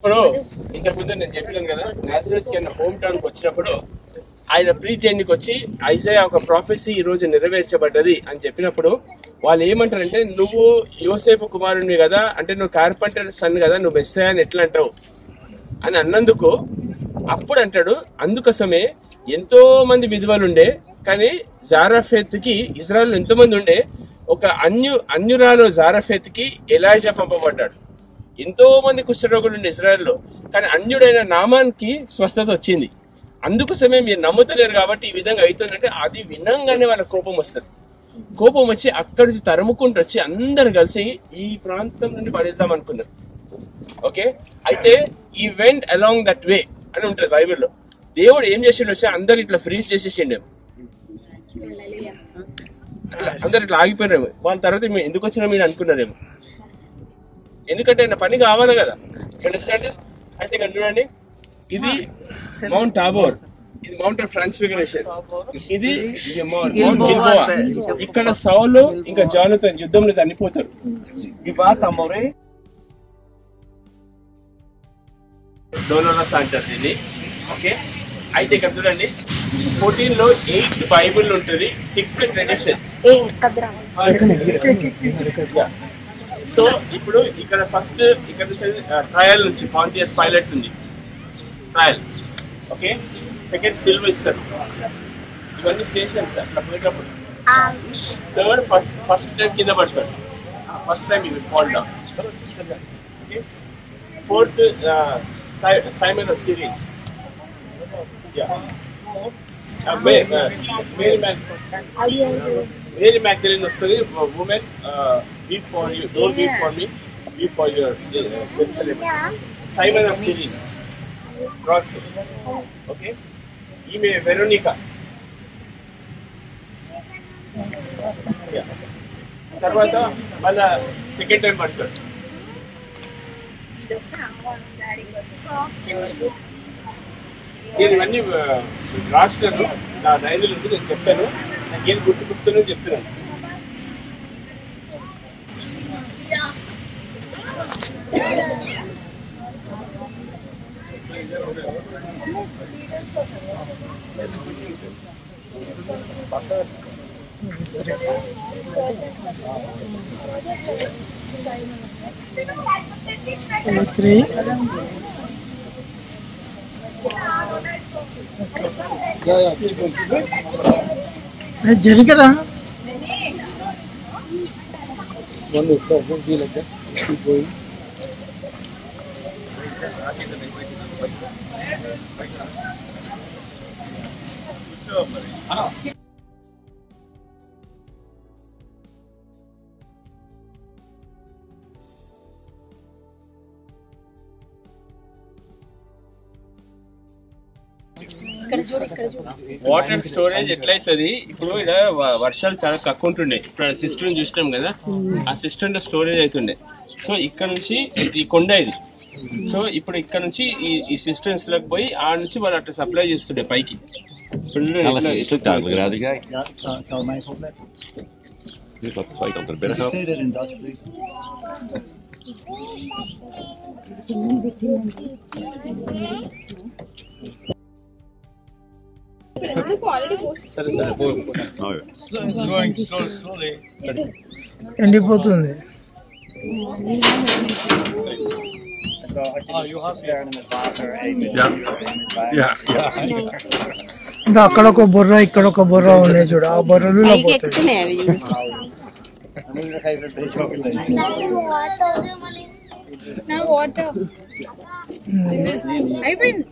ఇప్పుడు ఇంతకుముందు నేను చెప్పాను కదా, నాజరేత్ కి హోమ్ టౌన్ కి వచ్చినప్పుడు ఆయన ప్రీచ్ చేయడానికి వచ్చి ఐజయా ఒక ప్రాఫెసీ ఈ రోజు నెరవేర్చబడ్డది అని చెప్పినప్పుడు వాళ్ళు ఏమంటారంటే, నువ్వు యోసేపు కుమారుడివి కదా, అంటే నువ్వు కార్పెంటర్ సన్ కదా, నువ్వు మెస్సయా అని ఎట్లా అంటావు అని అన్నందుకు అప్పుడు అంటాడు, అందుకోసమే ఎంతో మంది విధవలుండే, కానీ జారఫెత్ కి ఇజ్రాయెల్ ఎంతో మంది ఉండే, ఒక అన్యురాలు జారఫెత్ కి ఎలీషా పంపబడ్డాడు. ఎంతో మంది కుష్ఠరోగులు ఉండే ఇజ్రాయెల్లో, కానీ అన్యుడైన నామాన్కి స్వస్థత వచ్చింది. అందుకోసమే మీరు నమ్ముతలేరు కాబట్టి ఈ విధంగా అవుతుందంటే, అది వినంగానే వాళ్ళ కోపం వస్తుంది. కోపం వచ్చి అక్కడి నుంచి తరుముకుంటూ వచ్చి అందరు కలిసి ఈ ప్రాంతం నుండి పడేద్దాం అనుకున్నారు. ఓకే, అయితే ఈ వెంట్ అలాంగ్ దట్ వే అని ఉంటుంది బైబిల్లో. దేవుడు ఏం చేసిండు వచ్చి అందరు ఇట్లా ఫ్రీజ్ చేసేసిండేమో, అందరు ఇట్లా ఆగిపోయినారేమో. వాళ్ళ తర్వాత ఎందుకు వచ్చినా మీరు అనుకున్నారేమో, ఎందుకంటే ఆయన పని కావాలి కదా. అయితే ఇక్కడ చూడండి, ఇది మౌంట్ టాబోర్, ఇది మౌంట్ ఆఫ్ ట్రాన్స్ఫిగరేషన్, ఇది మౌంట్ గిల్బోా. ఇక్కడ సౌలు ఇంకా జానతన్ యుద్ధంలో చనిపోతారు. డోలోరస్ అంటారు దీన్ని. ఓకే, అయితే ఇక్కడ చూడండి 14 లో 8 బైబుల్ ఉంటుంది, 6 ట్రెడిషన్స్. సో ఇప్పుడు ఇక్కడ ఫస్ట్ ఇక్కడ ట్రయల్ నుంచి పాంటియస్ పైలట్ ఉంది, ట్రయల్. ఓకే, సెకండ్ సిల్వర్ ఇస్తారు, ఇవన్నీ స్టేషన్స్ అట్లా పోయేటప్పుడు. థర్డ్ ఫస్ట్ టైం కింద పడతాడు, ఫస్ట్ టైం ఇది fall down. Okay, fourth Simon of Syrian, Mary Magdalene వస్తుంది, women weep for you, don't weep for me, weep for your Jerusalem. Simon of Cyrene, cross. Okay, ఈమె Veronica. తర్వాత మళ్ళా second time పడతాడు. నేను ఇవన్నీ రాష్ట్రాలు నా డైరీలు ఉంది, నేను చెప్తాను, నాకేం గుర్తుకొస్తుందని చెప్తున్నాను. జరిగరా One is just be like that. Keep going. Water storage ఎట్లయితుంది, ఇప్పుడు ఇక్కడ వర్షాలు చాలా తక్కువ ఉంటుండే, ఇప్పుడు సిస్టమ్ చూసినాం కదా, ఆ సిస్టమ్ లో స్టోరేజ్ అవుతుండే. సో ఇక్కడ నుంచి ఈ కొండ ఇది, సో ఇప్పుడు ఇక్కడ నుంచి ఈ సిస్టమ్స్ లోకి పోయి ఆ నుంచి వాళ్ళు అట్లా సప్లై చేస్తుండే పైకి. ఎండిపోతుంది. ఇంకా అక్కడ ఒక బొర్ర ఇక్కడ ఒక బొర్ర ఉన్నాయి చూడు, ఆ బొర్రలు అయిపోయింది.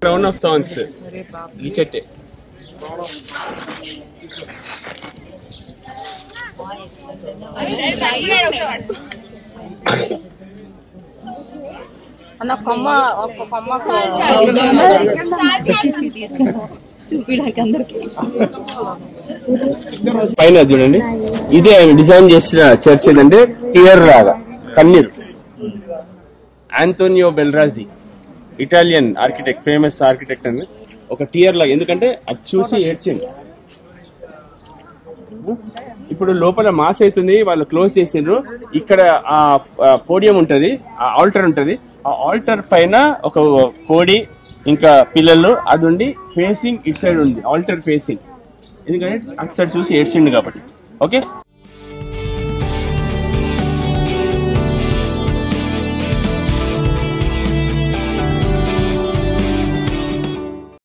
క్రౌన్ ఆఫ్ థార్న్స్ ఈ చెట్టే. అన్న కొమ్మ ఒక్క కొమ్మ తీసుకున్నా చూపించడానికి అందరికి. పైన చూడండి, ఇదే ఆయన డిజైన్ చేసిన చర్చ్ ఏంటంటే టియర్ లాగా కన్నీరు. ఆంటోనియో బెల్రాజీ, ఇటాలియన్ ఆర్కిటెక్ట్, ఫేమస్ ఆర్కిటెక్ట్ అని ఒక టియర్ లాగా, ఎందుకంటే అది చూసి ఏడ్చింది. ఇప్పుడు లోపల మాస్ అవుతుంది, వాళ్ళు క్లోజ్ చేసిండ్రు. ఇక్కడ ఆ పోడియం ఉంటది, ఆ ఆల్టర్ ఉంటది. ఆ ఆల్టర్ పైన ఒక కోడి ఇంకా పిల్లలు అది ఉండి ఫేసింగ్ ఇట్ సైడ్ ఉంది, ఆల్టర్ ఫేసింగ్. ఎందుకంటే అటు సైడ్ చూసి ఏడ్చిండు కాబట్టి. ఓకే.